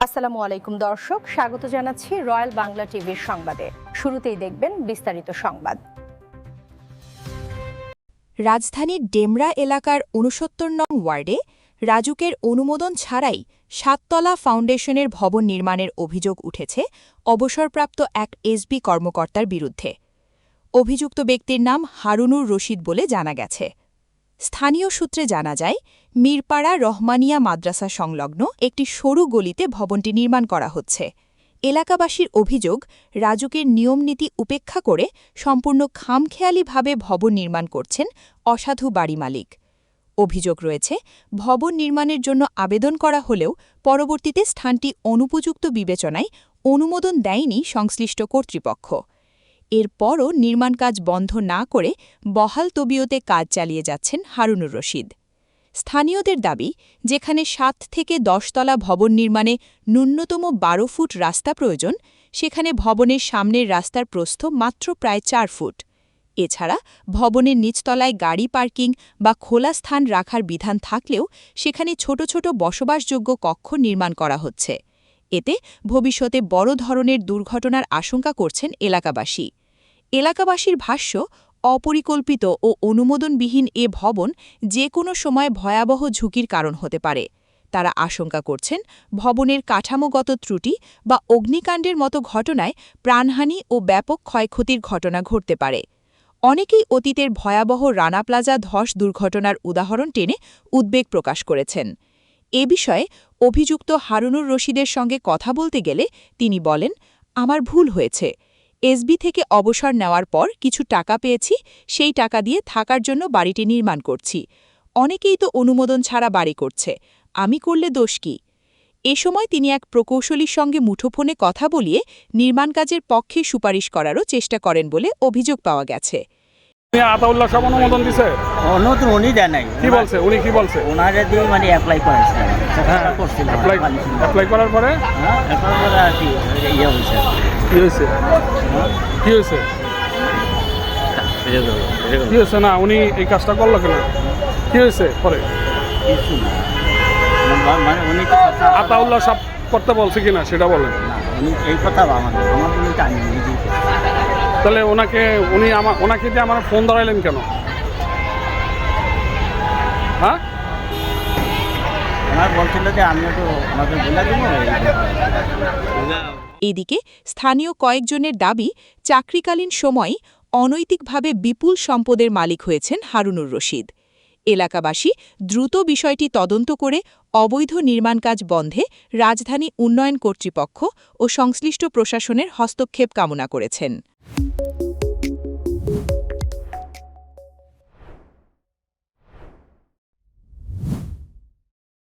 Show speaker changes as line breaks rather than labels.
আসসালামু আলাইকুম দর্শক, স্বাগত জানাচ্ছি রয়্যাল বাংলা টিভির সংবাদে। শুরুতেই দেখবেন বিস্তারিত সংবাদ।
রাজধানীর ডেমরা এলাকার ৬৯ নং ওয়ার্ডে রাজুকের অনুমোদন ছাড়াই ৭তলা ফাউন্ডেশনের ভবন নির্মাণের অভিযোগ উঠেছে অবসরপ্রাপ্ত এক এসবি কর্মকর্তার বিরুদ্ধে। অভিযুক্ত ব্যক্তির নাম হারুনুর রশিদ বলে জানা গেছে। স্থানীয় সূত্রে জানা যায়, মিরপাড়া রহমানিয়া মাদ্রাসা সংলগ্ন একটি সরু গলিতে ভবনটি নির্মাণ করা হচ্ছে। এলাকাবাসীর অভিযোগ, রাজুকের নিয়মনীতি উপেক্ষা করে সম্পূর্ণ খামখেয়ালিভাবে ভবন নির্মাণ করছেন অসাধু বাড়ি মালিক। অভিযোগ রয়েছে, ভবন নির্মাণের জন্য আবেদন করা হলেও পরবর্তীতে স্থানটি অনুপযুক্ত বিবেচনায় অনুমোদন দেয়নি সংশ্লিষ্ট কর্তৃপক্ষ। এরপরও নির্মাণ কাজ বন্ধ না করে বহাল তবিয়তে কাজ চালিয়ে যাচ্ছেন হারুনুর রশিদ। স্থানীয়দের দাবি, যেখানে ৭ থেকে ১০ তলা ভবন নির্মাণে ন্যূনতম ১২ ফুট রাস্তা প্রয়োজন, সেখানে ভবনের সামনের রাস্তার প্রস্থ মাত্র প্রায় ৪ ফুট। এছাড়া ভবনের নিচতলায় গাড়ি পার্কিং বা খোলা স্থান রাখার বিধান থাকলেও সেখানে ছোট ছোট বসবাসযোগ্য কক্ষ নির্মাণ করা হচ্ছে। এতে ভবিষ্যতে বড় ধরনের দুর্ঘটনার আশঙ্কা করছেন এলাকাবাসী। এলাকাবাসীর ভাষ্য, অপরিকল্পিত ও অনুমোদনবিহীন এ ভবন যে কোনো সময় ভয়াবহ ঝুঁকির কারণ হতে পারে। তারা আশঙ্কা করছেন, ভবনের কাঠামোগত ত্রুটি বা অগ্নিকাণ্ডের মতো ঘটনায় প্রাণহানি ও ব্যাপক ক্ষয়ক্ষতির ঘটনা ঘটতে পারে। অনেকেই অতীতের ভয়াবহ রানা প্লাজা ধস দুর্ঘটনার উদাহরণ টেনে উদ্বেগ প্রকাশ করেছেন। এ বিষয়ে অভিযুক্ত হারুনুর রশিদের সঙ্গে কথা বলতে গেলে তিনি বলেন, আমার ভুল হয়েছে। এসবি থেকে অবসর নেওয়ার পর কিছু টাকা পেয়েছি, সেই টাকা দিয়ে থাকার জন্য বাড়িটি নির্মাণ করছি। অনেকেই তো অনুমোদন ছাড়া বাড়ি করছে, আমি করলে দোষ কি? এ সময় তিনি এক প্রকৌশলীর সঙ্গে মুঠোফোনে কথা বলিয়ে নির্মাণ কাজের পক্ষে সুপারিশ করারও চেষ্টা করেন বলে অভিযোগ পাওয়া গেছে।
আতাউল্লাহ সব অনুমোদন দিছে?
অনুমোদন উনি দেয় নাই।
কি বলছে উনি? কি বলছে?
ওনারে দিয়ে মানে অ্যাপ্লাই করেছে,
অ্যাপ্লাই করার পরে
অ্যাপ্লাই করে আর কি ইয়ে হয়েছে।
কি হয়েছে? কি হয়েছে? কি হয়েছে না উনি এই কাজটা করলো কেন? কি হয়েছে পরে?
কিছু না, মানে উনি তো কথা
আতাউল্লাহ সব করতে বলছে কিনা সেটা বলেন।
না, উনি এই কথা আমাদের উনি জানি নিজেই।
তাহলে ওনাকে দিয়ে আমার ফোন ধরাইলেন কেন? হ্যাঁ,
ওনার বলছিল যে আমিও তো ওনাকে বলে দেবো।
এদিকে স্থানীয় কয়েকজনের দাবি, চাকরিকালীন সময় অনৈতিকভাবে বিপুল সম্পদের মালিক হয়েছেন হারুনুর রশিদ। এলাকাবাসী দ্রুত বিষয়টি তদন্ত করে অবৈধ নির্মাণ কাজ বন্ধে রাজধানী উন্নয়ন কর্তৃপক্ষ ও সংশ্লিষ্ট প্রশাসনের হস্তক্ষেপ কামনা করেছেন।